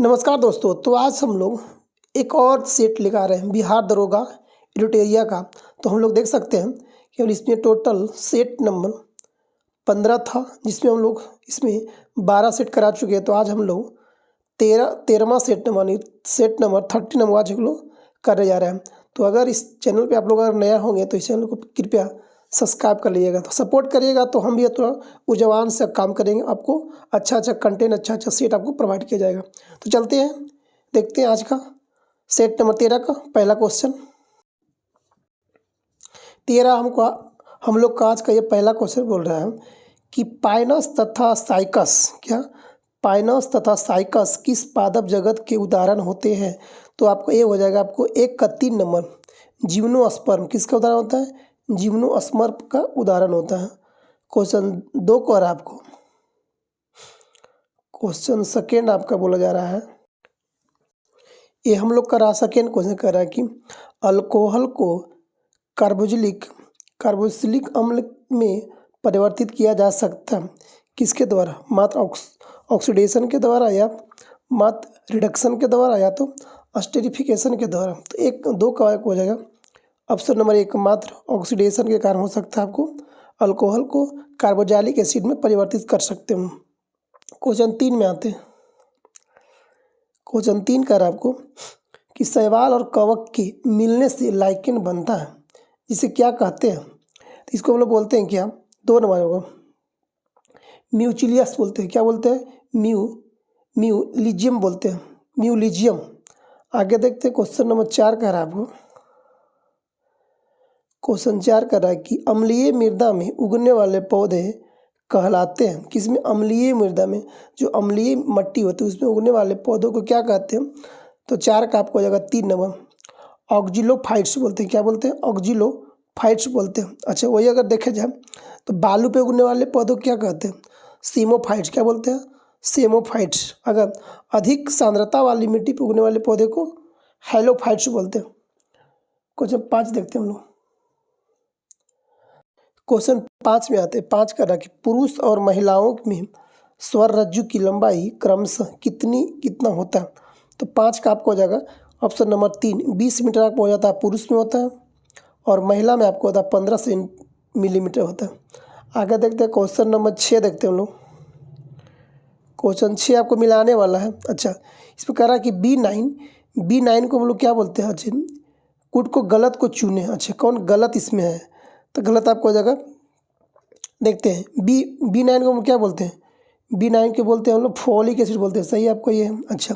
नमस्कार दोस्तों। तो आज हम लोग एक और सेट लेकर आ रहे हैं बिहार दरोगा एडिटोरिया का। तो हम लोग देख सकते हैं कि इसमें टोटल सेट नंबर 15 था, जिसमें हम लोग इसमें 12 सेट करा चुके हैं। तो आज हम लोग 13वां सेट नंबर 30 नंबर आज हम लोग करने जा रहे हैं। तो अगर इस चैनल पे आप लोग अगर नया होंगे तो इस चैनल को कृपया सब्सक्राइब कर लीजिएगा, तो सपोर्ट करिएगा। तो हम भी थोड़ा उजवान से काम करेंगे, आपको अच्छा कंटेंट, अच्छा सेट आपको प्रोवाइड किया जाएगा। तो चलते हैं, देखते हैं आज का सेट नंबर 13 का पहला क्वेश्चन। 13 हम लोग का आज का ये पहला क्वेश्चन बोल रहा है कि पाइनस तथा साइकस किस पादप जगत के उदाहरण होते हैं। तो आपको ये हो जाएगा, आपको 1 का 3 नंबर जिम्नोस्पर्म किसका उदाहरण होता है, जिम्नोस्पर्म का उदाहरण होता है। क्वेश्चन 2 को और आपको क्वेश्चन सेकेंड आपका बोला जा रहा है, ये हम लोग का सेकेंड क्वेश्चन कर रहा है कि अल्कोहल को कार्बोक्सिलिक अम्ल में परिवर्तित किया जा सकता है किसके द्वारा, मात्र ऑक्सीडेशन के द्वारा या मात्र रिडक्शन के द्वारा या तो एस्टेरिफिकेशन के द्वारा। तो 2 का हो जाएगा ऑप्शन नंबर 1, मात्र ऑक्सीडेशन के कारण हो सकता है। आपको अल्कोहल को कार्बोक्सिलिक एसिड में परिवर्तित कर सकते हैं। क्वेश्चन 3 में आते हैं। क्वेश्चन 3 कर आपको कि शैवाल और कवक के मिलने से लाइकेन बनता है, जिसे क्या कहते हैं। तो इसको हम लोग बोलते हैं क्या, 2 नंबर होगा म्यूचिलियस बोलते हैं। क्या बोलते हैं, म्यूलिजियम बोलते हैं, म्यूलिजियम। आगे देखते हैं क्वेश्चन नंबर 4 कर रहा है आपको। क्वेश्चन 4 कर रहा है कि अम्लीय मृदा में उगने वाले पौधे कहलाते हैं किसमें, अम्लीय मृदा में, जो अम्लीय मट्टी होती है उसमें उगने वाले पौधों को क्या कहते हैं। तो 4 का आपको हो जाएगा 3 नंबर ऑक्जिलोफाइट्स बोलते हैं। क्या बोलते हैं, ऑक्जिलोफाइट्स बोलते हैं। अच्छा, वही अगर देखे जाए तो बालू पे उगने वाले पौधों को क्या कहते हैं, सीमोफाइट्स। क्या बोलते हैं, सेमोफाइट्स। अगर अधिक सांद्रता वाली मिट्टी पे उगने वाले पौधे को हेलोफाइट्स बोलते हैं। क्वेश्चन 5 देखते हैं हम लोग। क्वेश्चन 5 में आते हैं। 5 का कि पुरुष और महिलाओं में स्वर रज्जु की लंबाई क्रमशः कितना होता है। तो 5 का आपको हो जाएगा ऑप्शन नंबर 3, 20 मीटर आपको हो जाता है, पुरुष में होता है, और महिला में आपको होता है 15 मिलीमीटर होता है। आगे देखते हैं क्वेश्चन नंबर 6 देखते हैं हम लोग। क्वेश्चन 6 आपको मिलाने वाला है। अच्छा, इसमें कह रहा है कि B9 को हम लोग क्या बोलते हैं, अच्छा कुट को गलत को चुने। अच्छा, कौन गलत इसमें है, तो गलत आपको हो जाएगा। देखते हैं B9 को हम क्या बोलते हैं, B9 के बोलते हैं हम लोग फोलिक एसिड बोलते हैं। सही आपको ये है। अच्छा,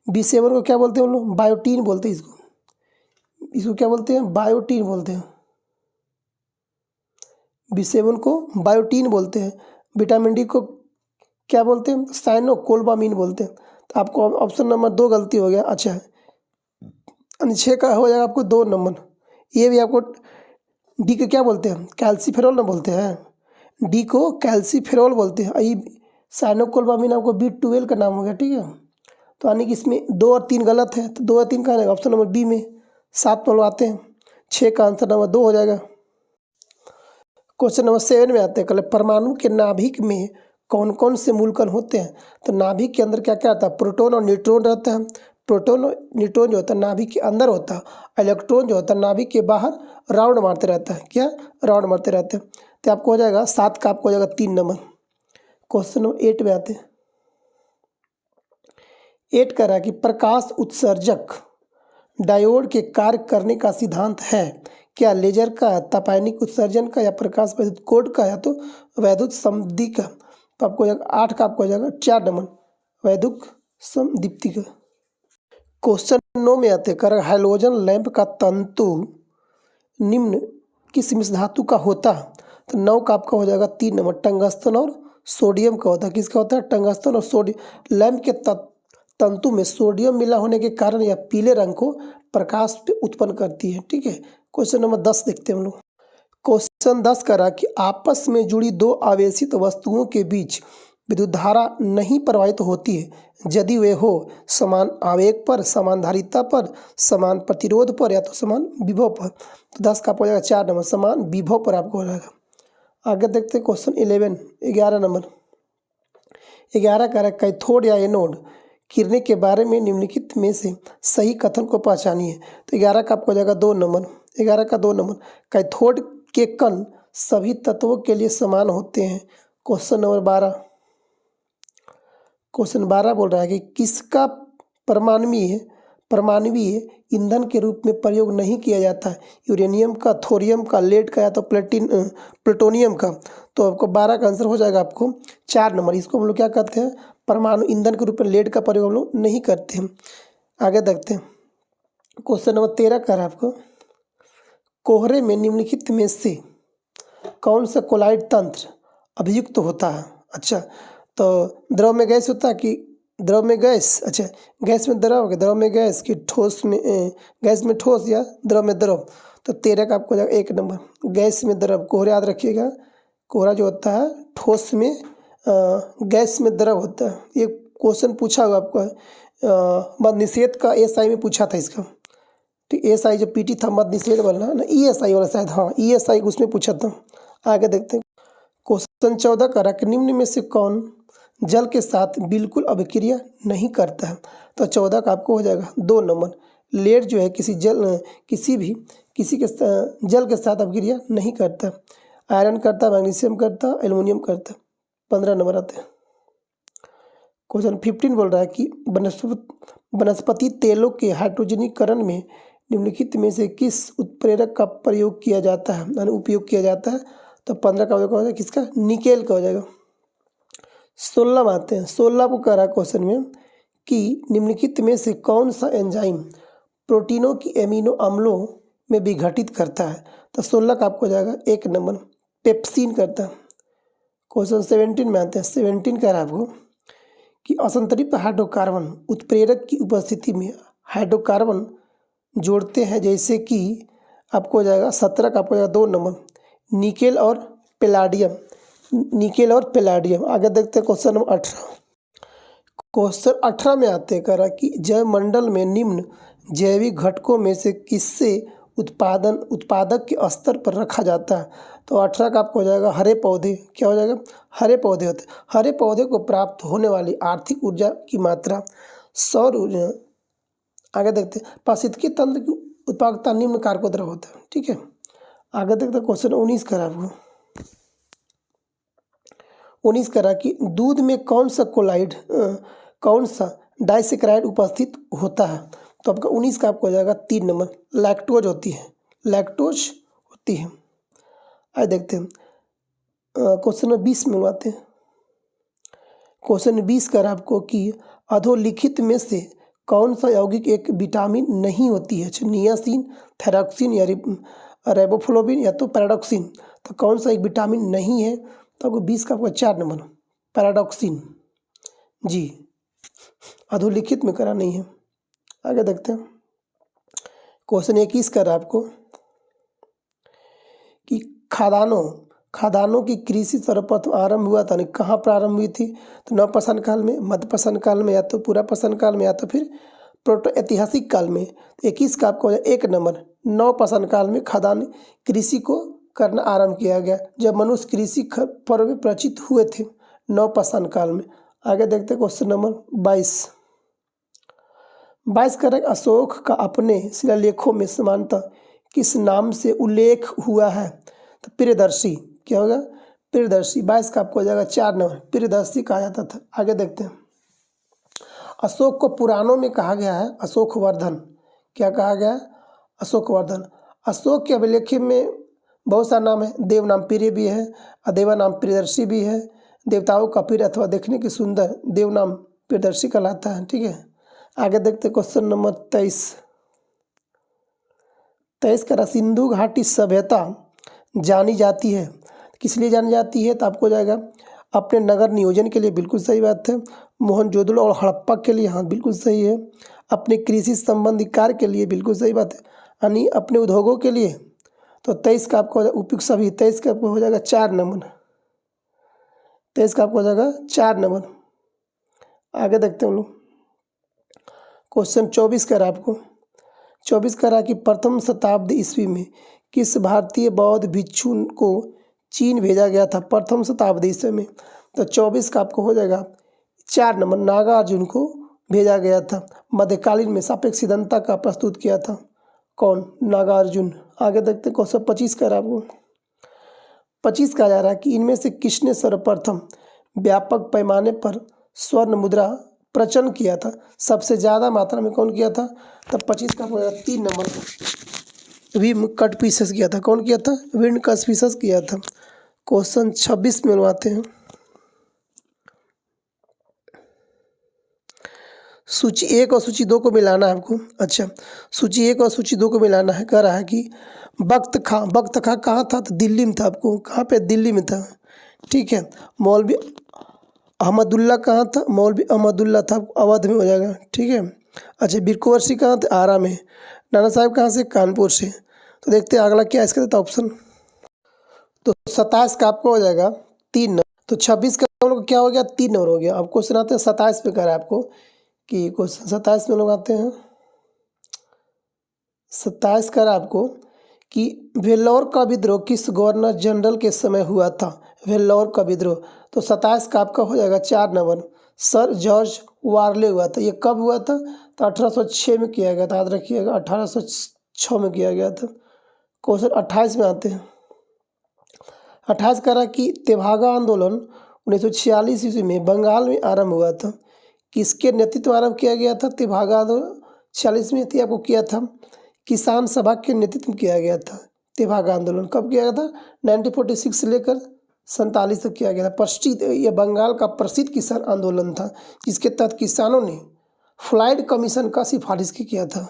B7 को क्या बोलते हैं हम लोग, बायोटीन बोलते हैं। इसको क्या बोलते हैं, बायोटीन बोलते हैं। B7 को बायोटीन बोलते हैं। विटामिन डी को क्या बोलते हैं, साइनोकोबालामिन बोलते हैं। तो आपको ऑप्शन नंबर 2 गलती हो गया। अच्छा, 6 का हो जाएगा आपको 2 नंबर। ये भी आपको डी को क्या बोलते हैं, कैल्सीफेरॉल ना बोलते हैं, डी को कैल्सीफेरॉल बोलते हैं। ये साइनोकोबालामिन आपको B12 का नाम हो गया, ठीक है। तो यानी कि इसमें 2 और 3 गलत है, तो 2 और 3 का आएगा ऑप्शन नंबर बी में। 7 पर आते हैं, 6 का आंसर नंबर 2 हो जाएगा। क्वेश्चन नंबर 7 में आते हैं। कल परमाणु के नाभिक में कौन कौन से मूलकण होते हैं। तो नाभिक के अंदर क्या क्या आता है, प्रोटॉन और न्यूट्रॉन रहता है। प्रोटॉन और न्यूट्रॉन जो होता है नाभिक के अंदर होता है, इलेक्ट्रॉन जो होता है नाभिक के बाहर राउंड मारते रहता है। क्या, राउंड मारते रहते हैं। तो आपको हो जाएगा 7 का आपको हो जाएगा 3 नंबर। क्वेश्चन नंबर 8 में आते हैं। 8 कह रहा है कि प्रकाश उत्सर्जक डायोड के कार्य करने का सिद्धांत है क्या, लेजर का, तपेनिक उत्सर्जन का, या प्रकाश वैद्युत कोड का, या तो वैद्युत समदीप्ति का। तो आपको 8 का आपको हो जाएगा 4 नंबर वैद्युत समदीप्ति का। क्वेश्चन 9 में आते कर हैलोजन लैंप का तंतु निम्न किस मिश्र धातु का होता है। तो 9 का आपका हो जाएगा 3 नंबर टंगस्टन और सोडियम का होता है। किसका होता है, टंगस्टन और सोडियम। लैंप के तंतु में सोडियम मिला होने के कारण यह पीले रंग को प्रकाश पे उत्पन्न करती है, ठीक है। क्वेश्चन नंबर 10 देखते हैं हम लोग। क्वेश्चन 10 करा कि आपस में जुड़ी 2 आवेशित वस्तुओं के बीच विद्युत धारा नहीं प्रवाहित होती है यदि वे हो समान आवेग पर, समान धारिता पर, समान प्रतिरोध पर, या तो समान विभव पर। तो 10 का हो जाएगा 4 नंबर समान विभव पर आपको हो जाएगा। आगे देखते हैं क्वेश्चन 11 नंबर। 11 कह रहा है कैथोड या एनोड किरणें के बारे में निम्नलिखित में से सही कथन को पहचानिए। तो 11 का आपको हो जाएगा 2 नंबर। 11 का 2 नंबर। कैथोड के कण सभी तत्वों के लिए समान होते हैं। Question number 12। क्वेश्चन 12 बोल रहा है कि किसका परमाणवीय ईंधन के रूप में प्रयोग नहीं किया जाता है। यूरेनियम का, थोरियम का, लेड का या तो प्लूटोनियम का। तो आपको 12 का आंसर हो जाएगा आपको 4 नंबर। इसको हम लोग क्या कहते हैं, परमाणु ईंधन के रूप में लेड का प्रयोग हम लोग नहीं करते हैं। आगे देखते हैं। क्वेश्चन नंबर 13 का है आपको, कोहरे में निम्नलिखित में से कौन सा कोलाइड तंत्र अभियुक्त होता है। अच्छा, तो द्रव में गैस होता है कि द्रव में गैस, अच्छा गैस में द्रव, द्रव में गैस कि ठोस में गैस में ठोस या द्रव में द्रव। तो 13 का आपको जाएगा 1 नंबर, गैस में द्रव। कोहरा याद रखिएगा, कोहरा जो होता है ठोस में गैस में द्रव होता है। ये क्वेश्चन पूछा हुआ आपको मद निषेध का एएसआई में पूछा था इसका। तो एएसआई जो पीटी था मद निषेध वाला ना, ईएसआई वाला शायद, हाँ ईएसआई उसमें पूछा था। आगे देखते हैं। क्वेश्चन 14 का रख, निम्न में से कौन जल के साथ बिल्कुल अभिक्रिया नहीं करता है। तो 14 का आपको हो जाएगा 2 नंबर। लेड जो है किसी के जल के साथ अभिक्रिया नहीं करता। आयरन करता, मैग्नीशियम करता, एल्युमिनियम करता। 15 नंबर आते हैं। क्वेश्चन 15 बोल रहा है कि वनस्पति तेलों के हाइड्रोजनीकरण में निम्नलिखित में से किस उत्प्रेरक का प्रयोग किया जाता है, यानी उपयोग किया जाता है। तो 15 का हो जाएगा किसका, निकेल का हो जाएगा। 16 में आते हैं। 16 को कह रहा है क्वेश्चन में कि निम्नलिखित में से कौन सा एंजाइम प्रोटीनों की एमिनो अम्लों में विघटित करता है। तो 16 का आपको हो जाएगा 1 नंबर, पेप्सिन करता है। क्वेश्चन 17 में आते हैं। 17 कह रहा है आपको कि असंतृप्त हाइड्रोकार्बन उत्प्रेरक की उपस्थिति में हाइड्रोकार्बन जोड़ते हैं, जैसे कि आपको हो जाएगा 17 का आपको हो जाएगा 2 नंबर, निकेल और पैलाडियम। निकेल और पैलाडियम। आगे देखते हैं क्वेश्चन नंबर 18। क्वेश्चन 18 में आते हैं, कह रहा कि जैवमंडल में निम्न जैविक घटकों में से किससे उत्पादक के स्तर पर रखा जाता है। तो 18 का आपको हो जाएगा हरे पौधे। क्या हो जाएगा, हरे पौधे होते हैं। हरे पौधे को प्राप्त होने वाली आर्थिक ऊर्जा की मात्रा सौर ऊर्जा। आगे देखते हैं। पारिस्थितिकी तंत्र की उत्पादकता निम्न कारकों द्वारा होता है। ठीक है, आगे देखते हैं। क्वेश्चन 19 करा आपको। 19 करा कि दूध में कौन सा डाइसेक्राइड उपस्थित होता है। तो आपका 19 का आपको हो जाएगा 3 नंबर, लैक्टोज होती है। लैक्टोज होती है। आइए देखते हैं। क्वेश्चन नंबर 20 में आते हैं। क्वेश्चन 20 कर आपको कि अधोलिखित में से कौन सा यौगिक एक विटामिन नहीं होती है। नियासिन, थायरॉक्सिन या रेबोफ्लोविन या तो पैराडॉक्सिन। तो कौन सा एक विटामिन नहीं है। तो आपको 20 का आपको 4 नंबर, पैराडॉक्सिन जी, अधोलिखित में करा नहीं है। आगे देखते हैं। क्वेश्चन 21 कर आपको कि खादानों की कृषि सर्वप्रथम आरंभ हुआ था, कहाँ प्रारंभ हुई थी। तो नवपाषाण काल में, मध्यपाषाण काल में, या तो पुरापाषाण काल में, या तो फिर प्रोटो ऐतिहासिक काल में। 21 का आपको 1 नंबर, नवपाषाण काल में खाद्यान्न कृषि को करना आरंभ किया गया, जब मनुष्य कृषि पर्व में परिचित हुए थे, नवपाषाण काल में। आगे देखते हैं क्वेश्चन नंबर 22 का अशोक का अपने शिलालेखों में समानतः किस नाम से उल्लेख हुआ है। तो प्रियदर्शी। क्या होगा, प्रियदर्शी। 22 का आपको हो जाएगा 4 नंबर, प्रियदर्शी कहा जाता था। आगे देखते हैं। अशोक को पुराणों में कहा गया है अशोकवर्धन। क्या कहा गया है, अशोकवर्धन। अशोक के अभिलेख में बहुत सारा नाम है। देव नाम प्रिय भी है, अदेवा नाम प्रियदर्शी भी है। देवताओं का प्रिय अथवा देखने की सुंदर देव नाम प्रियदर्शी कहलाता है। ठीक है, आगे देखते क्वेश्चन नंबर 23 का सिंधु घाटी सभ्यता जानी जाती है, किस लिए जानी जाती है। तो आपको जाएगा अपने नगर नियोजन के लिए, बिल्कुल सही बात है। मोहनजोदड़ो और हड़प्पा के लिए, हाँ बिल्कुल सही है। अपने कृषि संबंधी कार्य के लिए, बिल्कुल सही बात है। यानी अपने उद्योगों के लिए। तो 23 का आपको उपयुक्त सभी। 23 का आपको हो जाएगा 4 नंबर। 23 का आपको हो जाएगा 4 नंबर। आगे देखते हैं हम लोग। क्वेश्चन 24 का रहा आपको। 24 का रहा कि प्रथम शताब्दी ईस्वी में किस भारतीय बौद्ध भिक्षु को चीन भेजा गया था, प्रथम शताब्दी ईस्वी में। तो 24 का आपको हो जाएगा 4 नंबर, नागार्जुन को भेजा गया था? मध्यकालीन में सापेक्ष सिद्धांत का प्रस्तुत किया था कौन? नागार्जुन। आगे देखते क्वेश्चन 25 का आपको 25 कहा जा रहा है कि इनमें से किसने सर्वप्रथम व्यापक पैमाने पर स्वर्ण मुद्रा प्रचलन किया था? सबसे ज़्यादा मात्रा में कौन किया था? तब 25 का 3 नंबर विम कटफिशस किया था। कौन किया था? विंड कटफिशस किया था। क्वेश्चन 26 में बनवाते हैं। सूची 1 और सूची 2 को मिलाना है आपको। अच्छा, सूची 1 और सूची 2 को मिलाना है। कह रहा है कि बख्त खां कहाँ था? तो दिल्ली में था। आपको कहाँ पे? दिल्ली में था। ठीक है। मौलवी अहमदुल्ला कहाँ था? मौलवी अहमदुल्ला था, अवध में हो जाएगा। ठीक है। अच्छा, बिरकुंवर सिंह कहाँ थे? आरा में। नाना साहब कहाँ से? कानपुर से। तो देखते हैं अगला क्या इसका देता ऑप्शन। तो 27 का आपको हो जाएगा 3 नंबर। तो 26 का हम लोग क्या हो गया? 3 नंबर हो गया। अब क्वेश्चन आते हैं 27 पे। कह रहा है आपको कि क्वेश्चन 27 में लोग आते हैं। 27 कर आपको कि वेल्लोर का विद्रोह किस गवर्नर जनरल के समय हुआ था? वेल्लोर का विद्रोह। तो 27 का आपका हो जाएगा 4 नंबर। सर जॉर्ज वारले हुआ था। ये कब हुआ था? तो 1806 में किया गया था। याद रखिएगा 1806 में किया गया था। क्वेश्चन 28 में आते हैं। 28 कह रहा कि तेभागा आंदोलन 1946 ईस्वी में बंगाल में आरंभ हुआ था। किसके नेतृत्व में आरंभ किया गया था? तेभागा आंदोलन 46 में आपको किया था। किसान सभा के नेतृत्व में किया गया था। तेभागा आंदोलन कब किया गया था? 1946 से लेकर 47 तक किया गया था। प्रसिद्ध यह बंगाल का प्रसिद्ध किसान आंदोलन था, जिसके तहत किसानों ने फ्लाइड कमीशन का सिफारिश किया था।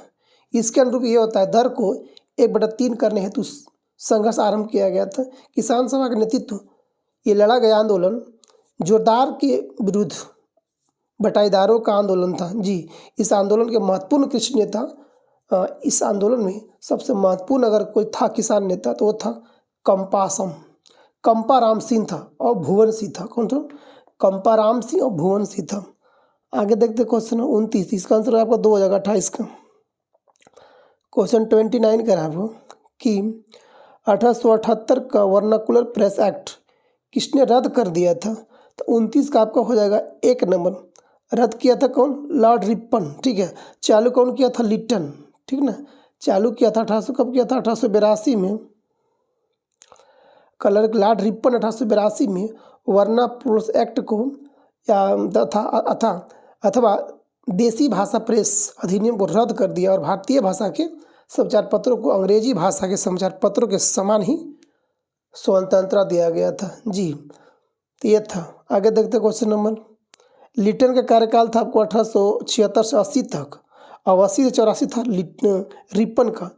इसके अनुरूप ये होता है दर को 1/3 करने हेतु संघर्ष आरंभ किया गया था। किसान सभा का नेतृत्व ये लड़ा गया आंदोलन जोरदार के विरुद्ध बटाईदारों का आंदोलन था। जी, इस आंदोलन के महत्वपूर्ण कृषि नेता इस आंदोलन में सबसे महत्वपूर्ण अगर कोई था किसान नेता तो वो था कंपाराम सिंह था और भुवन सिंह था। कौन था? कंपाराम सिंह और भुवन सिंह था। आगे देखते क्वेश्चन 29। इसका आंसर आपका 2 हो जाएगा 28 का। क्वेश्चन 29 का आपको कि 1878 का वर्नाकुलर प्रेस एक्ट किसने रद्द कर दिया था? तो 29 का आपका हो जाएगा 1 नंबर। रद्द किया था कौन? Lord Ripon. ठीक है। चालू कौन किया था? लिटन। ठीक ना। चालू किया था 1800 कब किया था? 1882 में। कलर लॉर्ड रिपन 1882 में वर्ना प्रेस एक्ट को अथवा देसी भाषा प्रेस अधिनियम को रद्द कर दिया और भारतीय भाषा के समाचार पत्रों को अंग्रेजी भाषा के समाचार पत्रों के समान ही स्वतंत्रता दिया गया था। जी, तो ये था। आगे देखते क्वेश्चन नंबर। लिटन का कार्यकाल था आपको 1876 से 80 तक। और 80 से 84 था रिपन का।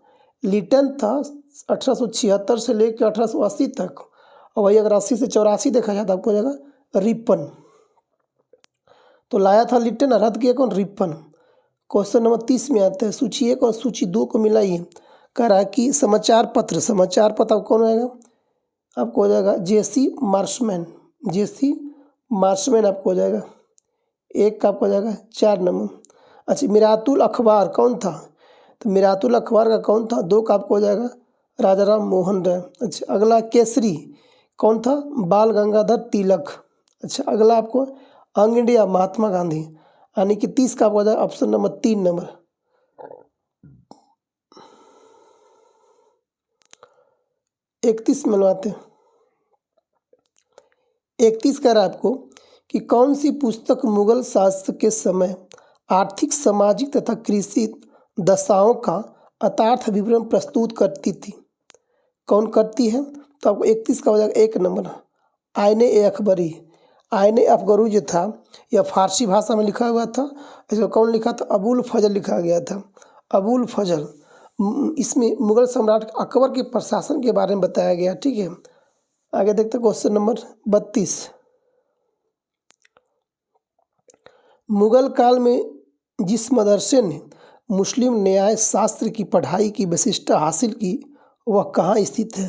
लिटन था 1876 से लेकर 1880 तक। और वही अगर 80 से 84 देखा जाए तो आपको हो जाएगा रिपन। तो लाया था लिटन और रद्द किया कौन? रिपन। क्वेश्चन नंबर 30 में आते हैं। सूची 1 और सूची 2 को मिलाइए। कह रहा है कि समाचार पत्र आपको कौन आएगा? आपको हो जाएगा जेसी मार्शमैन आपको हो जाएगा। 1 का आपको हो जाएगा 4 नंबर। अच्छा, मिरातुल अखबार कौन था? तो मिरातुल अखबार का कौन था? 2 का आपको हो जाएगा राजा राम मोहन राय। अच्छा, अगला केसरी कौन था? बाल गंगाधर तिलक। अच्छा, अगला आपको अंग इंडिया महात्मा गांधी। यानी कि 30 का आपको हो जाएगा ऑप्शन नंबर 3 नंबर। 31 में मिलवाते हैं। 31 कह रहा है आपको कि कौन सी पुस्तक मुगल शासक के समय आर्थिक, सामाजिक तथा कृषि दशाओं का यथार्थ विवरण प्रस्तुत करती थी? कौन करती है? तो आपको 31 का हो जाएगा 1 नंबर। आईने अकबरी जो था यह फारसी भाषा में लिखा हुआ था। इसको कौन लिखा था? अबुल फजल लिखा गया था। अबुल फजल। इसमें मुगल सम्राट अकबर के प्रशासन के बारे में बताया गया। ठीक है। आगे देखते क्वेश्चन नंबर 32। मुगल काल में जिस मदरसे ने मुस्लिम न्याय शास्त्र की पढ़ाई की विशिष्टता हासिल की वह कहाँ स्थित है?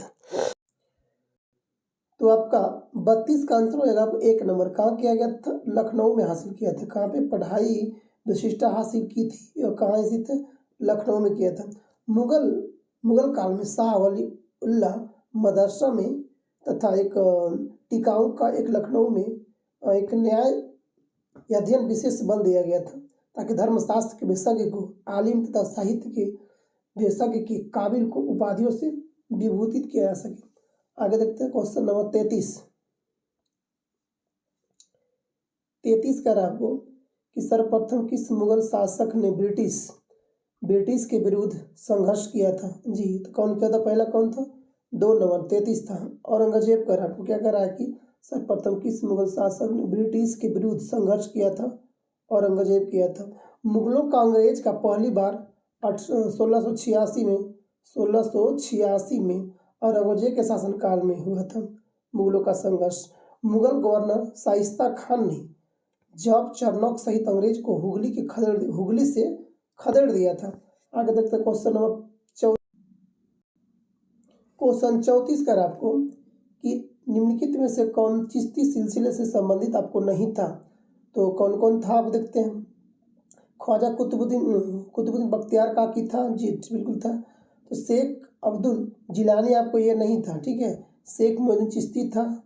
तो आपका 32 का आंसर हो जाएगा आपको 1 नंबर। कहाँ किया गया था? लखनऊ में हासिल किया था। कहाँ पे पढ़ाई विशिष्टता हासिल की थी और कहाँ स्थित है? लखनऊ में किया था। मुगल काल में शाह वली उल्लाह मदरसा में तथा एक टिकाऊ का एक लखनऊ में एक न्याय अध्ययन विशेष बल दिया गया था। ताकि धर्मशास्त्र के विशेषज्ञ को आलिम तथा साहित्य के विशेषज्ञ के काबिल को उपाधियों से विभूषित किया जा सके। आगे देखते हैं क्वेश्चन नंबर 33। 33 का आपको कि सर्वप्रथम किस मुगल शासक ने ब्रिटिश के विरुद्ध संघर्ष किया था? जी, तो कौन किया था? पहला कौन था? 2 नंबर 33 था। औरंगजेब का आपको क्या कह रहा है कि सर्वप्रथम किस मुगल शासक ने ब्रिटिश के विरुद्ध संघर्ष किया था? औरंगजेब किया था। मुगलों का अंग्रेज का पहली बार 1686 में औरंगजेब के शासनकाल में हुआ था मुगलों का संघर्ष। मुगल गवर्नर शाइस्ता खान ने जब चरनौक सहित अंग्रेज को हुगली से खदेड़ दिया था। आगे देखते हैं क्वेश्चन नंबर 34 का आपको कि निम्नलिखित में से कौन चिश्ती सिलसिले से संबंधित आपको नहीं था? तो कौन कौन था आप देखते हैं। ख्वाजा कुतुबुद्दीन बख्तियार काकी था, जी बिल्कुल था। तो शेख अब्दुल जिलानी आपको ये नहीं था, ठीक है। शेख मोइनुद्दीन चिश्ती था।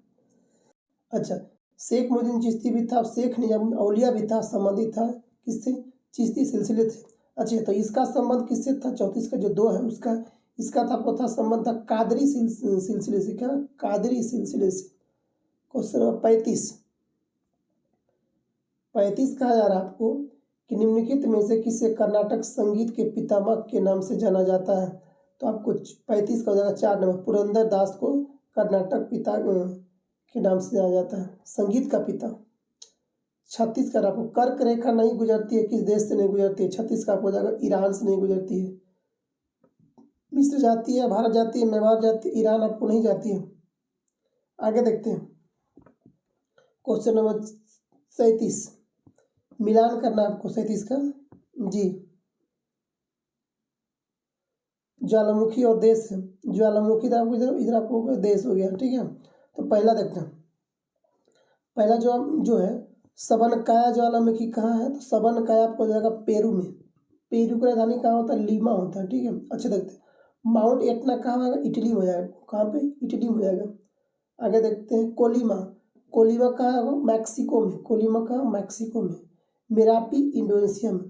अच्छा, शेख मोइनुद्दीन चिश्ती भी था। शेख निजामुद्दीन औलिया भी था, संबंधित था किससे? चिश्ती सिलसिले थे। अच्छा, तो इसका संबंध किससे था? 34 का जो 2 है उसका इसका था आपको था संबंध था कादरी सिलसिले से। क्या? कादरी सिलसिले से। क्वेश्चन नंबर 35 कहा जा रहा है आपको कि निम्नलिखित में से किसे कर्नाटक संगीत के पितामह के नाम से जाना जाता है? तो आपको 35 का हो जाएगा 4 नंबर। पुरंदर दास को कर्नाटक पिता के नाम से जाना जाता है, संगीत का पिता। 36 का आपको कर्क रेखा नहीं गुजरती है, किस देश से नहीं गुजरती है? 36 का आपको हो जाएगा ईरान से नहीं गुजरती है। मिस्र जाती है, भारत जाती है, म्यांमार जाती है, ईरान आपको नहीं जाती है। आगे देखते हैं क्वेश्चन नंबर 37। मिलान करना आपको 37 का। जी, ज्वालामुखी और देश है। ज्वालामुखी तो आपको इधर आपको देश हो गया, ठीक है। तो पहला देखते हैं, पहला जो है सबनकाया ज्वालामुखी कहाँ है? तो सबनकाया आपको हो जाएगा पेरू में। पेरू की राजधानी कहाँ होता है? लीमा होता है, ठीक है। अच्छे देखते हैं माउंट एटना कहाँ होगा? इटली में हो जाएगा। कहाँ पे? इटली में हो जाएगा। आगे देखते हैं कोलिमा कहाँ होगा? मैक्सिको में। कोलिमा कहाँ? मैक्सिको में। मेरापी इंडोनेशिया में।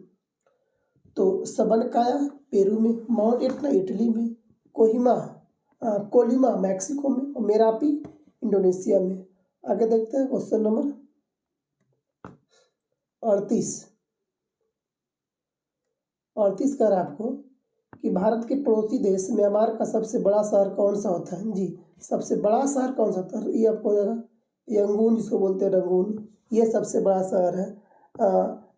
तो सबनकाया पेरू में, माउंट एटना इटली में, कोलिमा मैक्सिको में और मेरापी इंडोनेशिया में। आगे देखते हैं क्वेश्चन नंबर 38 कर आपको कि भारत के पड़ोसी देश म्यांमार का सबसे बड़ा शहर कौन सा होता है? जी, सबसे बड़ा शहर कौन सा होता है? ये आपको हो जाएगा यंगून, जिसको बोलते हैं रंगून, ये सबसे बड़ा शहर है।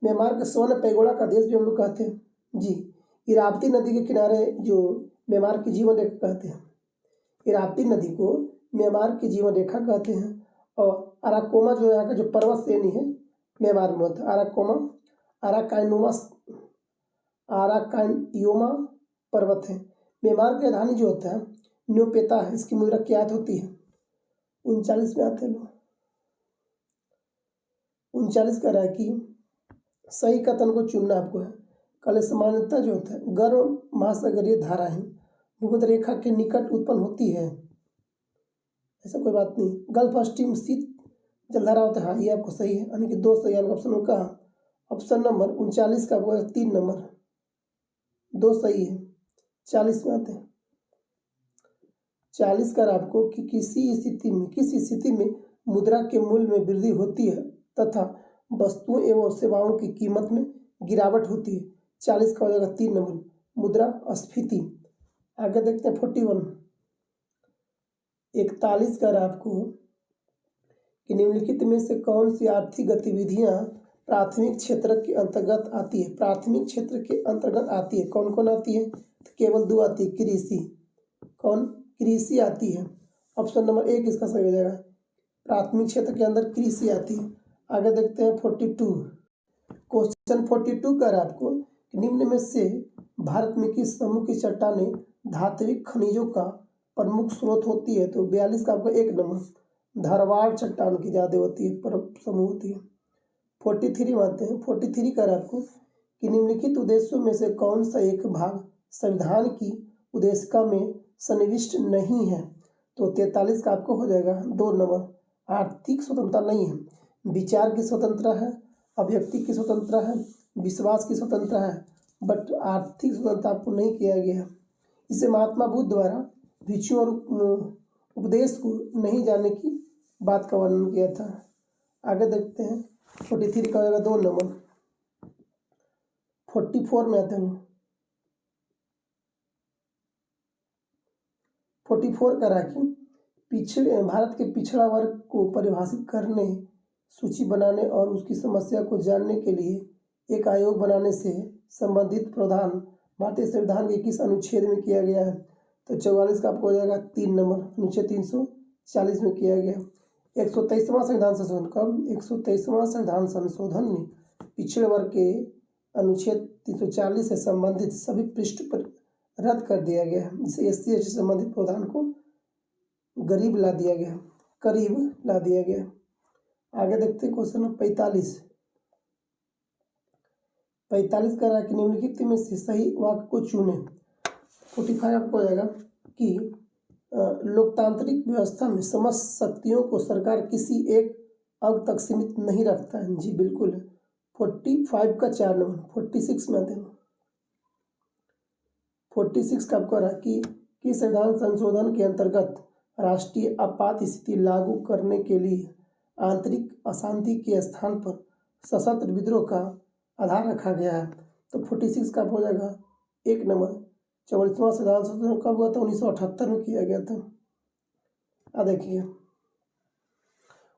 म्यांमार के स्वर्ण पैगोडा का देश भी हम लोग कहते हैं। जी, इरावती नदी के किनारे जो म्यांमार की जीवन रेखा कहते हैं, इरावती नदी को म्यांमार की जीवन रेखा कहते हैं। और अराकोमा जो यहाँ का जो पर्वत श्रेणी है म्यांमार में होता है, आराकानयोमा पर्वत है। म्यांमार की राजधानी जो होता है न्योपेता है। इसकी मुद्रा क्या होती है? 39 में आते हैं लोग। 39 कह रहा है कि सही कथन को चुनना आपको है। कलशमानता जो होता है गर्म महासागरीय धारा है, भूमध्य रेखा के निकट उत्पन्न होती है, ऐसा कोई बात नहीं। गल्फ स्ट्रीम शीत जलधारा होता है। हाँ, ये आपको सही है, यानी कि 2 सही ऑप्शन का। ऑप्शन नंबर 39 का आपको 3 नंबर 2 सही है। 40 में आते हैं। 40 कर आपको कि किस स्थिति में मुद्रा के मूल्य में वृद्धि होती है तथा वस्तुओं एवं सेवाओं की कीमत में गिरावट होती है? 40 का हो जाएगा 3 नंबर मुद्रास्फीति। आगे देखते हैं 41 कर आपको कि निम्नलिखित में से कौन सी आर्थिक गतिविधियां प्राथमिक क्षेत्र के अंतर्गत आती है? प्राथमिक क्षेत्र के अंतर्गत आती है। कौन कौन आती है? तो केवल 2 आती है, कृषि। कौन? कृषि आती है। ऑप्शन नंबर 1 इसका सही हो जाएगा। प्राथमिक क्षेत्र के अंदर कृषि आती है। आगे देखते हैं 42। क्वेश्चन 42 कर आपको निम्न में से भारत में किस समूह की चट्टानें धात्विक खनिजों का प्रमुख स्रोत होती है? तो 42 का आपको 1 नंबर धारवाड़ चट्टान की ज़्यादा होती है, समूह होती है। 43 मानते हैं। 43 कर आपको कि निम्नलिखित उद्देश्यों में से कौन सा एक भाग संविधान की उद्देशिका में सन्निविष्ट नहीं है? तो 43 का आपको हो जाएगा 2 नंबर आर्थिक स्वतंत्रता नहीं है, विचार की स्वतंत्रता है, अभिव्यक्ति की स्वतंत्रता है, विश्वास की स्वतंत्रता है बट आर्थिक स्वतंत्रता आपको नहीं किया गया है। इसे महात्मा बुद्ध द्वारा भिक्षुओं और उपदेश को नहीं जानने की बात का वर्णन किया था। आगे देखते हैं 43 का हो जाएगा 2 नंबर। 44 में आते हैं 44 करा कि पिछड़े भारत के पिछड़ा वर्ग को परिभाषित करने, सूची बनाने और उसकी समस्या को जानने के लिए एक आयोग बनाने से संबंधित प्रावधान भारतीय संविधान के किस अनुच्छेद में किया गया है? तो 44 का आपको हो जाएगा 3 नंबर, अनुच्छेद 340 में किया गया। 123वां संविधान संशोधन कब? 123वां संविधान संशोधन में पिछड़े वर्ग के अनुच्छेद 340 से संबंधित सभी पृष्ठ पर रद्द कर दिया गया है, जिसे SC ST से संबंधित प्रावधान को करीब ला दिया गया। आगे देखते हैं क्वेश्चन नंबर 45 कह रहा है कि निम्नलिखित में से सही वाक्य को चुने। 45 आपको हो जाएगा कि लोकतांत्रिक व्यवस्था में समस्त शक्तियों को सरकार किसी एक अंग तक सीमित नहीं रखता है। जी बिल्कुल। 45 का 4 नंबर। 46 में आते हैं 46 का आपको रहा कि संविधान संशोधन के अंतर्गत राष्ट्रीय आपात स्थिति लागू करने के लिए आंतरिक अशांति के स्थान पर सशस्त्र विद्रोह का आधार रखा गया है। तो 46 का हो जाएगा 1 नंबर। 44वां संविधान संशोधन कब हुआ था? 1978 में किया गया था। देखिए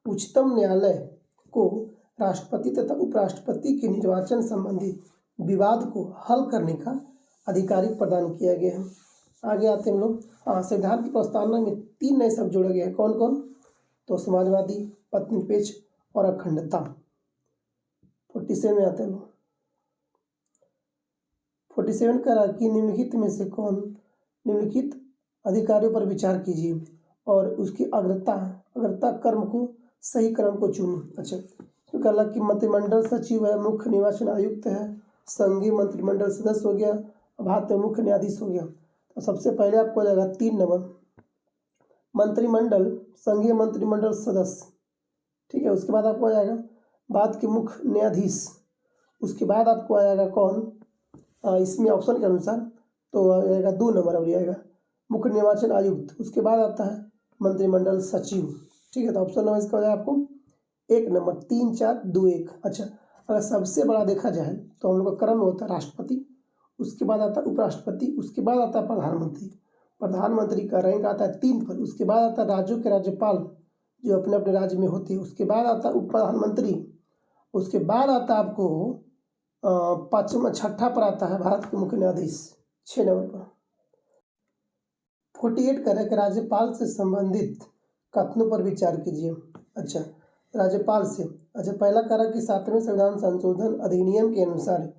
उच्चतम न्यायालय को राष्ट्रपति तथा उपराष्ट्रपति के निर्वाचन संबंधी विवाद को हल करने का अधिकार प्रदान किया गया है। आगे आते हैं हम लोग। संविधान की प्रस्तावना में 3 नए शब्द जोड़े गए हैं। कौन कौन? तो समाजवादी, पथनिरपेक्ष और अखंडता। 47 में आते हैं लोग। 47 का रहा कि निम्नलिखित में से कौन निम्नलिखित अधिकारियों पर विचार कीजिए और उसकी अग्रता क्रम को सही क्रम को चुने। अच्छा, तो कहा कि मंत्रिमंडल सचिव है, मुख्य निर्वाचन आयुक्त है, संघीय मंत्रिमंडल सदस्य हो गया, भारतीय मुख्य न्यायाधीश हो गया। तो सबसे पहले आपको हो जाएगा 3 नंबर मंत्रिमंडल, संघीय मंत्रिमंडल सदस्य, ठीक है। उसके बाद आपको आ जाएगा भारत के मुख्य न्यायाधीश। उसके बाद आपको आ जाएगा कौन? इसमें ऑप्शन के अनुसार तो आ जाएगा 2 नंबर अब आएगा मुख्य निर्वाचन आयुक्त। उसके बाद आता है मंत्रिमंडल सचिव, ठीक है। तो ऑप्शन नंबर इसका हो जाएगा आपको 1 नंबर। 3 4 2 1। अच्छा, अगर सबसे बड़ा देखा जाए तो हम लोग का क्रम होता है राष्ट्रपति, उसके बाद आता है उपराष्ट्रपति, उसके बाद आता है प्रधानमंत्री। प्रधानमंत्री का रैंक आता है 3 पर। उसके बाद आता है राज्यों के राज्यपाल जो अपने अपने राज्य में होते हैं। उसके बाद आता है उप प्रधानमंत्री। उसके बाद आता है आपको 6ठा पर आता है भारत के मुख्य न्यायाधीश 6 नंबर पर। 48 कह रहे कि राज्यपाल से संबंधित कथनों पर विचार कीजिए। अच्छा, राज्यपाल से। अच्छा, पहला कह रहा कि 7वें संविधान संशोधन अधिनियम के अनुसार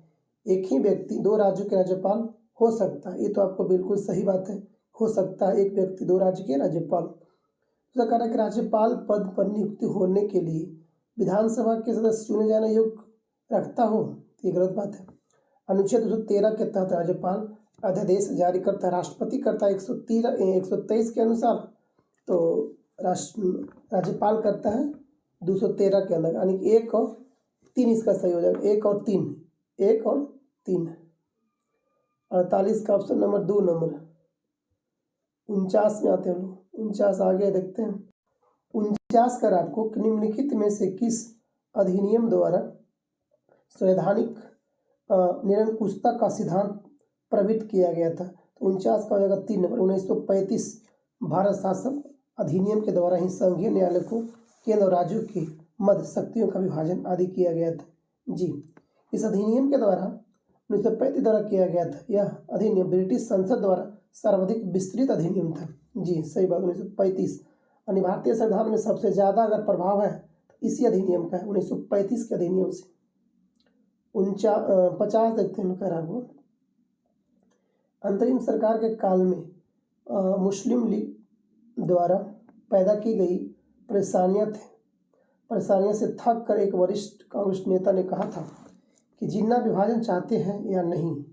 एक ही व्यक्ति 2 राज्यों के राज्यपाल हो सकता है। ये तो आपको बिल्कुल सही बात है, हो सकता है एक व्यक्ति 2 राज्य के राज्यपाल। दूसरा कह रहा है कि राज्यपाल पद पर नियुक्ति होने के लिए विधानसभा के सदस्य चुने जाने योग्य रखता हो, ये गलत बात है। अनुच्छेद 213 के तहत राज्यपाल अध्यादेश जारी करता है, राष्ट्रपति करता है 123 के अनुसार, तो राज्यपाल करता है 213 के अंदर, यानी 1 और 3 इसका सही हो जाएगा। 1 और 3 48 का ऑप्शन नंबर 2 नंबर। 49 में आते हैं लोग। 49 आगे देखते हैं। 49 कर आपको निम्नलिखित में से किस अधिनियम द्वारा संवैधानिक निरंकुशता का सिद्धांत प्रवृत्त किया गया था? तो 49 का हो जाएगा 3 नंबर। 1935 भारत शासन अधिनियम के द्वारा ही संघीय न्यायालय को केंद्र और राज्यों के मध्य शक्तियों का विभाजन आदि किया गया था। जी, इस अधिनियम के द्वारा 1935 द्वारा किया गया था। यह अधिनियम ब्रिटिश संसद द्वारा सर्वाधिक विस्तृत अधिनियम था। जी सही बात, 1935। यानी भारतीय संविधान में सबसे ज़्यादा अगर प्रभाव है तो इसी अधिनियम का है, 1935 के अधिनियम से। 50 देखते हैं कह वो अंतरिम सरकार के काल में मुस्लिम लीग द्वारा पैदा की गई परेशानियों से थक कर एक वरिष्ठ कांग्रेस नेता ने कहा था कि जिन्ना विभाजन चाहते हैं या नहीं,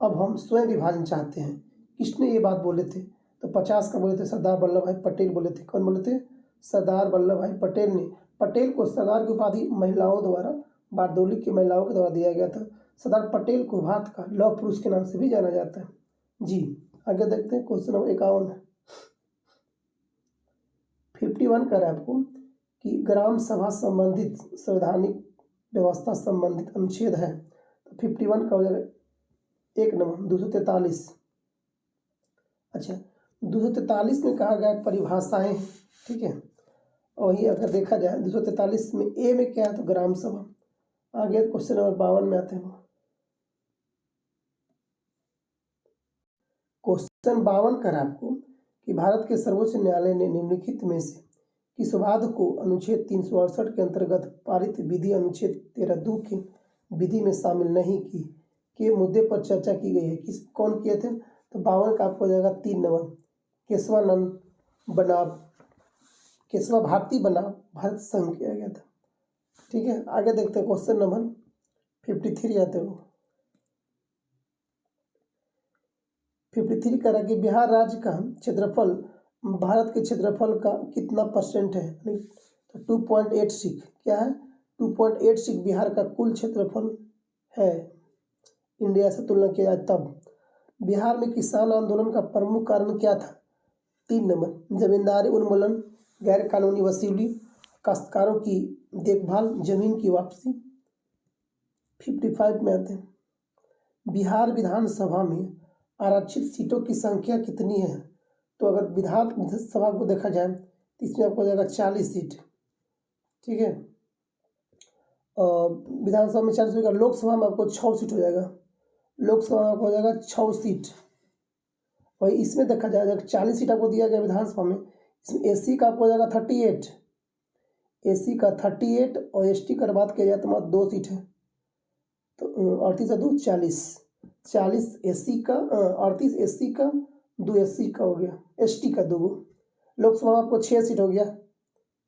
अब हम स्वयं विभाजन चाहते हैं। किसने ये बात बोले थे? तो 50 का बोले थे सरदार वल्लभ भाई पटेल बोले थे। कौन बोले थे? सरदार वल्लभ भाई पटेल ने। पटेल को सरदार की उपाधि महिलाओं द्वारा बारदोली की महिलाओं के द्वारा दिया गया था। सरदार पटेल को भारत का लौह पुरुष के नाम से भी जाना जाता है। जी आगे देखते हैं क्वेश्चन नंबर 51 51 कह रहा है आपको कि ग्राम सभा संबंधित संवैधानिक व्यवस्था संबंधित अनुच्छेद है। तो 51 का हो जाएगा 1 नंबर 243। अच्छा 243 में कहा गया परिभाषाएं, ठीक है। और वही अगर देखा जाए 243 में ए में क्या है तो ग्राम सभा। आगे क्वेश्चन नंबर 52 में आते हैं। क्वेश्चन 52 कर आपको कि भारत के सर्वोच्च न्यायालय ने निम्नलिखित में से किस वाद को अनुच्छेद 368 के अंतर्गत पारित विधि अनुच्छेद 13(2) की विधि में शामिल नहीं की के मुद्दे पर चर्चा की गई है। किस कौन किए थे? तो 52 का आपको हो जाएगा 3 नंबर केशवानंद बनाम केशवा भारती बनाम भारत संघ किया गया था, ठीक है। आगे देखते हैं क्वेश्चन नंबर 53 आते हैं। 53 कह रहा है कि बिहार राज्य का क्षेत्रफल भारत के क्षेत्रफल का कितना % है? तो 2.86 क्या है? 2.86 बिहार का कुल क्षेत्रफल है। इंडिया से तुलना किया जाए तब बिहार में किसान आंदोलन का प्रमुख कारण क्या था? 3 नंबर जमींदारी उन्मूलन, गैर कानूनी वसूली, काश्तकारों की देखभाल, जमीन की वापसी। 55 में आते हैं। बिहार विधानसभा में आरक्षित सीटों की संख्या कितनी है? तो अगर विधानसभा को देखा जाए तो इसमें आपको हो जाएगा 40 सीट, ठीक है। विधानसभा में 40 सीट, लोकसभा में आपको 6 सीट हो जाएगा। लोकसभा में आपको हो जाएगा 6 सीट। वही इसमें देखा जाए 40 सीट आपको दिया गया विधानसभा में, इसमें एससी का आपको हो जाएगा 38, एससी का 38 और एसटी का बात किया जाए तो मात्र 2 सीट है। तो 38 से 2 40 एससी का, 38 एससी का, 2 एससी का हो गया, एसटी का 2। लोकसभा में आपको 6 सीट हो गया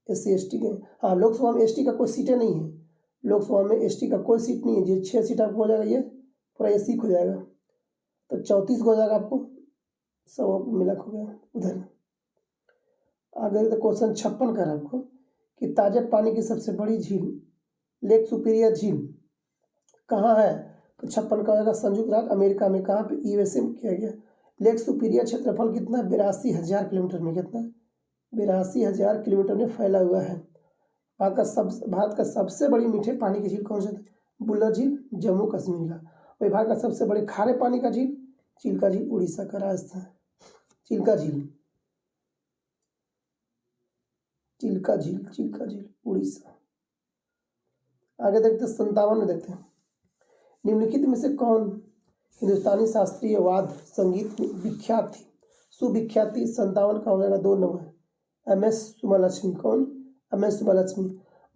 एससी एसटी के। हाँ लोकसभा में एसटी का कोई सीटें नहीं है, लोकसभा में एसटी का कोई सीट नहीं है। जो 6 सीट आपको हो जाएगा ये पूरा एससी हो जाएगा, तो 34 को हो जाएगा आपको, सब मिला हो गया उधर। आगे तो क्वेश्चन 56 कर आपको कि ताजा पानी की सबसे बड़ी झील लेक सुपीरियर झील कहाँ है? तो 56 का हो जाएगा संयुक्त राज्य अमेरिका में। कहाँ पे? यूएसए में किया गया। लेक सुपीरियर क्षेत्रफल कितना? 82,000 किलोमीटर में। कितना? 82,000 किलोमीटर में फैला हुआ है। भारत का सबसे बड़ी मीठे पानी की झील कौन सा? बुल्लर झील जम्मू कश्मीर का। वही भारत का सबसे बड़े खारे पानी का झील चिल्का झील उड़ीसा का, राजस्थान। चिल्का झील उड़ीसा। आगे देखते हैं 57 में देखते हैं। निम्नलिखित में से कौन हिंदुस्तानी शास्त्रीय वाद्य संगीत में विख्यात थी? सुविख्यात थी। 57 का हो जाएगा 2 नंबर एमएस सुब्बालक्ष्मी। कौन? एमएस सुब्बालक्ष्मी।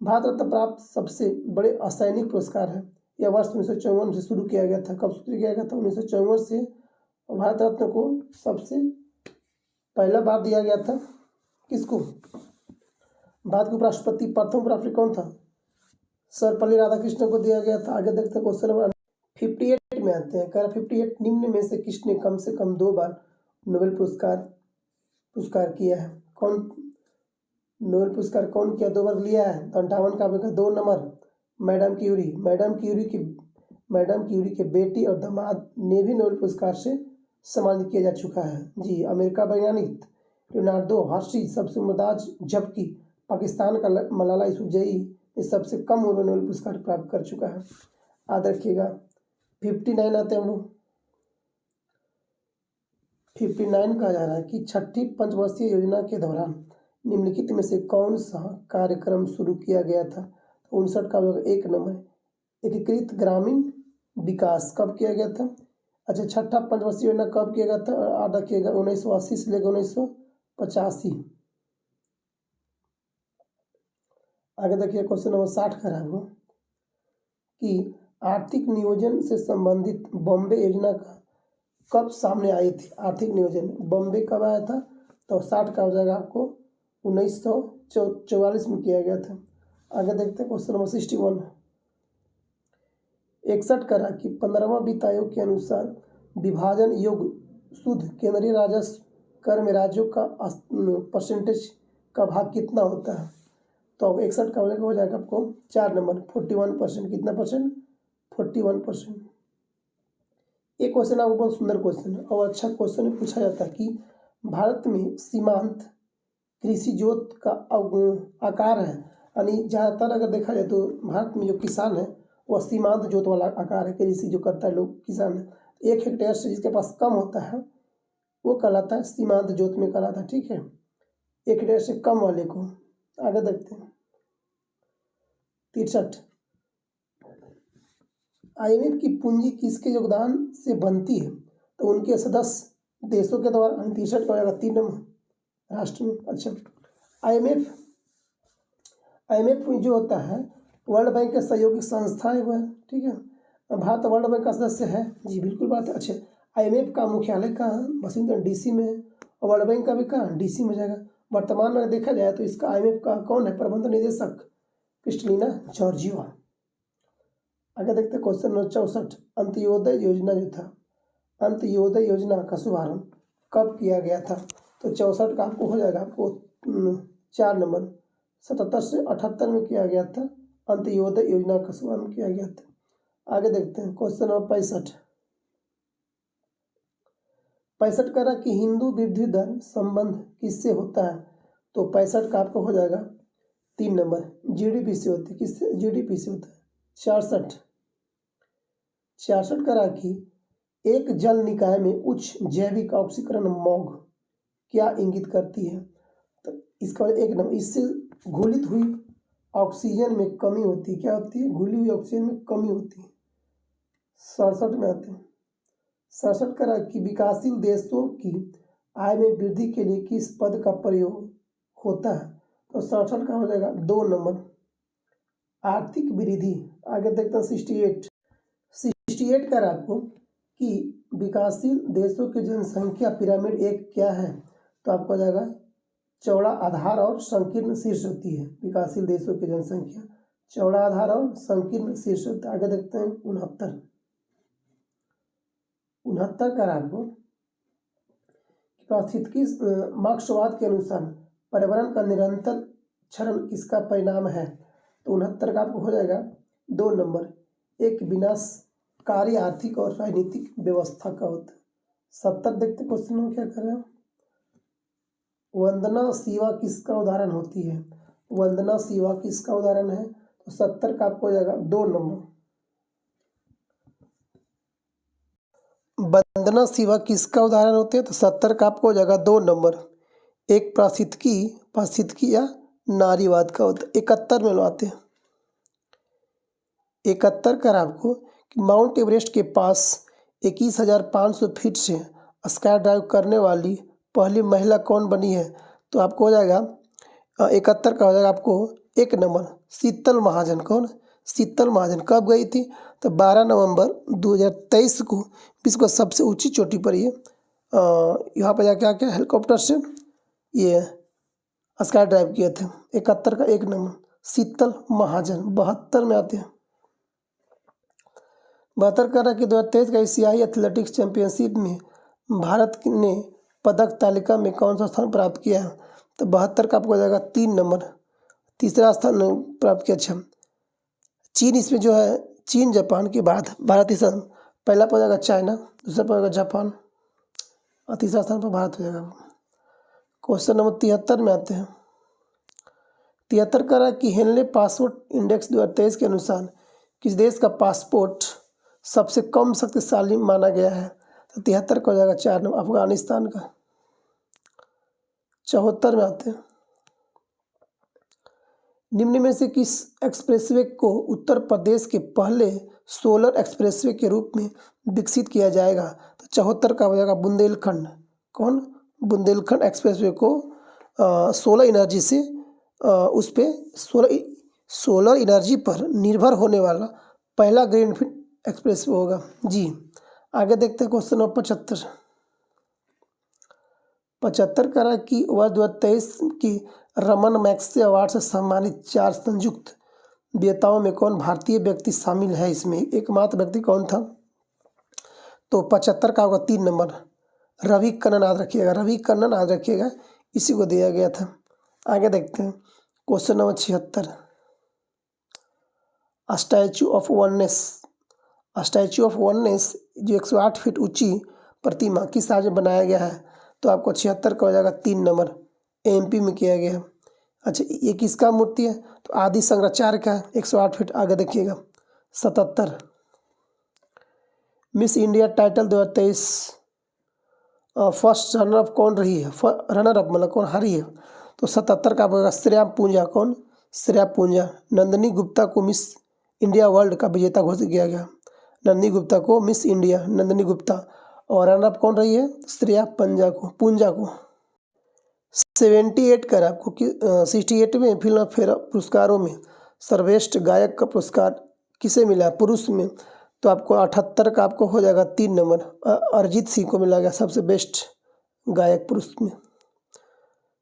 भारत रत्न प्राप्त सबसे बड़े असैनिक पुरस्कार है। यह वर्ष 1954 से शुरू किया गया था। कब शुरू किया गया था? 1954 से। भारत रत्न को सबसे पहला बार दिया गया था किसको? भारत के उपराष्ट्रपति प्रथम उपराष्ट्रपति कौन था? सर्वपल्ली राधाकृष्णन को दिया गया था। आगे देखते हैं क्वेश्चन नंबर 58 में आते हैं। कह रहा 58 निम्न में से किसने कम से कम 2 बार नोबेल पुरस्कार किया है? कौन नोबेल पुरस्कार कौन किया 2 बार लिया है? तो 58 का आपका 2 number madam Curie. Madam Curie के बेटी और दामाद ने भी नोबेल पुरस्कार से सम्मानित किया जा चुका है। जी अमेरिका वैज्ञानिक लियोनार्डो हर्शी सबसे मुमताज, जबकि पाकिस्तान का मलाला यूसुफजई इस सबसे कम उम्र में नोबेल पुरस्कार प्राप्त कर चुका है। याद रखिएगा। 59 आते हैं हम लोग। 59 कहा जा रहा है कि 6ठी पंचवर्षीय योजना के दौरान निम्नलिखित में से कौन सा कार्यक्रम शुरू किया गया था? 59 का होगा 1 नंबर एकीकृत ग्रामीण विकास। कब किया गया था? अच्छा 6ठा पंचवर्षीय योजना कब किया गया था? याद रखिएगा 1980 से लेकर 1985। आगे देखिए क्वेश्चन नंबर 60 का है वो कि आर्थिक नियोजन से संबंधित बॉम्बे योजना का कब सामने आई थी? आर्थिक नियोजन बॉम्बे कब आया था? तो 60 का हो जाएगा आपको 1944 में किया गया था। आगे देखते हैं क्वेश्चन नंबर 61 61 करा कि 15वां वित्त आयोग के अनुसार विभाजन योग्य शुद्ध केंद्रीय राजस्व कर में राज्यों का % का भाग कितना होता है? तो अब 61 का हो जाएगा आपको 4 नंबर 41%। कितना परसेंट? 41%। एक क्वेश्चन आपको बहुत सुंदर क्वेश्चन है और अच्छा क्वेश्चन पूछा जाता है कि भारत में सीमांत कृषि जोत का आकार है, यानी ज़्यादातर अगर देखा जाए तो भारत में जो किसान है वह सीमांत जोत वाला आकार है। कृषि जो करता है लोग किसान है, 1 हेक्टेयर से जिसके पास कम होता है वो कहलाता है सीमांत जोत में कहलाता है। ठीक है, 1 हेक्टेयर से कम वाले को। आगे देखते हैं 63। IMF की पूंजी किसके योगदान से बनती है? तो उनके सदस्य देशों के द्वारा। 63 का हो जाएगा 3 नंबर राष्ट्र में। अच्छा, IMF जो होता है वर्ल्ड बैंक के सहयोगी संस्था है वह। ठीक है, भारत वर्ल्ड बैंक का सदस्य है। जी बिल्कुल बात है। अच्छा, IMF का मुख्यालय कहाँ? वाशिंगटन DC में है। और वर्ल्ड बैंक का भी कहाँ? DC में जाएगा। वर्तमान में देखा जाए तो इसका IMF का कौन है प्रबंध निदेशक? Kristalina Georgieva. आगे देखते हैं क्वेश्चन नंबर 64। अंत्योदय योजना जो था, अंत्योदय योजना का शुभारंभ कब किया गया था? तो 64 का आपको हो जाएगा आपको 4 नंबर 77 से 78 में किया गया था। अंत्योदय योजना का शुभारंभ किया गया था। आगे देखते हैं क्वेश्चन नंबर 65। 65 कह रहा कि हिंदू वृद्धि दर संबंध किससे होता है? तो 65 का आपको हो जाएगा 3 नंबर GDP से होती है। किससे? GDP से होता है। 66 कह रहा कि एक जल निकाय में उच्च जैविक ऑक्सीकरण मॉग क्या इंगित करती है? तो इसका 1 नंबर इससे घुलित हुई ऑक्सीजन में कमी होती है। क्या होती है? घुली हुई ऑक्सीजन में कमी होती है। 67 में आते हैं 67 कह रहा कि विकासशील देशों की आय में वृद्धि के लिए किस पद का प्रयोग होता है? तो 67 का हो जाएगा 2 नंबर आर्थिक वृद्धि। आगे देखते हैं 68 कह रहा आपको कि विकासशील देशों की जनसंख्या पिरामिड एक क्या है? तो आपको हो जाएगा चौड़ा आधार और संकीर्ण शीर्ष होती है। विकासशील देशों की जनसंख्या चौड़ा आधार और संकीर्ण शीर्ष होता है। आगे देखते हैं 69 का आपको पारिस्थितिकी मार्क्सवाद के अनुसार पर्यावरण का निरंतर क्षरण किसका परिणाम है? तो 69 का आपको हो जाएगा 2 नंबर एक विनाशकारी आर्थिक और राजनीतिक व्यवस्था का होता है। 70 देखते क्वेश्चन में क्या कर रहे हैं। वंदना शिवा किसका उदाहरण होती है? वंदना शिवा किसका उदाहरण है? तो 70 का आपको हो जाएगा 2 नंबर वंदना शिवा किसका उदाहरण होते हैं? तो 70 का आपको हो जाएगा 2 नंबर एक पारिस्थितिकी या नारीवाद का होता है। 71 में लाते हैं 71 कर आपको कि माउंट एवरेस्ट के पास 21,500 फीट से स्काई ड्राइव करने वाली पहली महिला कौन बनी है? तो आपको हो जाएगा 71 का हो जाएगा आपको 1 नंबर शीतल महाजन। कौन? शीतल महाजन। कब गई थी? तो 12 नवंबर 2023 को विश्व का सबसे ऊंची चोटी पर ये यहाँ पर जाके आके हेलीकॉप्टर से ये स्काई ड्राइव किए थे। 71 का 1 नंबर शीतल महाजन। 72 में आते हैं 72 कर रहा कि 2023 का एशियाई एथलेटिक्स चैंपियनशिप में भारत ने पदक तालिका में कौन सा स्थान प्राप्त किया है? तो 72 का आपको हो जाएगा 3 नंबर तीसरा स्थान प्राप्त किया। अच्छा, चीन इसमें जो है चीन जापान के बाद भारत इस पहला पर हो जाएगा चाइना, दूसरा पर होगा जापान और तीसरा स्थान पर भारत हो जाएगा। क्वेश्चन नंबर 73 में आते हैं 73 का रहा कि हेनले पासपोर्ट इंडेक्स 2023 के अनुसार किस देश का पासपोर्ट सबसे कम शक्तिशाली माना गया है? तो 73 का हो जाएगा 4 नंबर अफगानिस्तान का। 74 में आते हैं निम्न में से किस एक्सप्रेसवे को उत्तर प्रदेश के पहले सोलर एक्सप्रेसवे के रूप में विकसित किया जाएगा? तो 74 का हो जाएगा बुंदेलखंड। कौन? बुंदेलखंड एक्सप्रेसवे को सोलर एनर्जी से उस पर सोलर एनर्जी पर निर्भर होने वाला पहला ग्रीनफील्ड एक्सप्रेसवे होगा। जी आगे देखते हैं क्वेश्चन नंबर 75 करा कि वर्ष 2023 की रमन मैग्सेसे अवार्ड से सम्मानित 4 संयुक्त विजेताओं में कौन भारतीय व्यक्ति शामिल है? इसमें एकमात्र व्यक्ति कौन था? तो 75 का होगा 3 नंबर रवि कन्नन याद रखिएगा, रवि कन्नन याद रखिएगा, इसी को दिया गया था। आगे देखते हैं question number 76, statue of oneness. Statue of oneness जो 108 फीट ऊंची प्रतिमा किस राज्य में बनाया गया है? तो आपको 76 का हो जाएगा 3 नंबर, एमपी में किया गया है। अच्छा, ये किसका मूर्ति है? तो आदि शंकराचार्य का है, 108 फीट। आगे देखिएगा 77, miss India title 2023 first runner up कौन रही है? रनर अप मतलब कौन हारी है? तो 77 का आपका श्रेया पूंजा। कौन? श्रेया पूंजा। नंदिनी गुप्ता को मिस इंडिया वर्ल्ड का विजेता घोषित किया गया। नंदिनी गुप्ता को मिस इंडिया, नंदिनी गुप्ता। और रनर अप कौन रही है? श्रेया पूंजा को। 78 कर आपको कि 68वें फिल्म फेयर पुरस्कारों में सर्वश्रेष्ठ गायक का पुरस्कार किसे मिला है? पुरुष में। तो आपको 78 का आपको हो जाएगा 3 नंबर, अरिजीत सिंह को मिला गया सबसे बेस्ट गायक पुरुष में।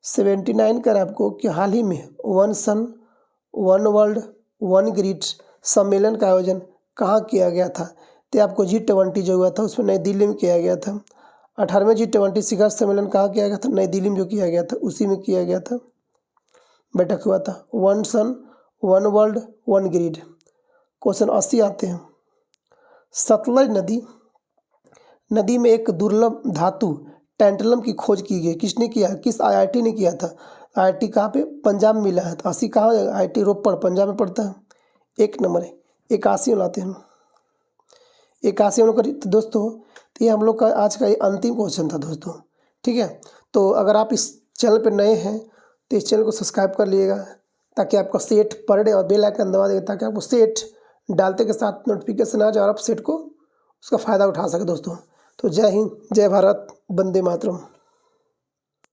79 कर आपको कि हाल ही में one sun one world one grid सम्मेलन का आयोजन कहाँ किया गया था? तो आपको G20 जो हुआ था उसमें नई दिल्ली में किया गया था। 18वें G20 शिखर सम्मेलन कहाँ किया गया था? नई दिल्ली में जो किया गया था उसी में किया गया था, बैठक हुआ था। One sun one world one grid. Question 80 आते हैं। सतलज नदी में एक दुर्लभ धातु टैंटलम की खोज की गई। किसने किया? किस IIT ने किया था? IIT कहाँ पे? पंजाब में मिला है। तो 80 कहाँ हो जाएगा? IIT रोपड़ पंजाब में पड़ता है। 1 नंबर है। 81 लाते हैं, 81 हम लोग का। तो दोस्तों तो ये हम लोग का आज का ये अंतिम क्वेश्चन था दोस्तों, ठीक है। तो अगर आप इस चैनल पर नए हैं तो इस चैनल को सब्सक्राइब कर लीजिएगा ताकि आपका सेट पर डे और बेल आइकन दबा देगा ताकि आपको सेट डालते के साथ नोटिफिकेशन आ जाए और आप सेट को उसका फ़ायदा उठा सके दोस्तों। तो जय हिंद, जय भारत, वंदे मातरम।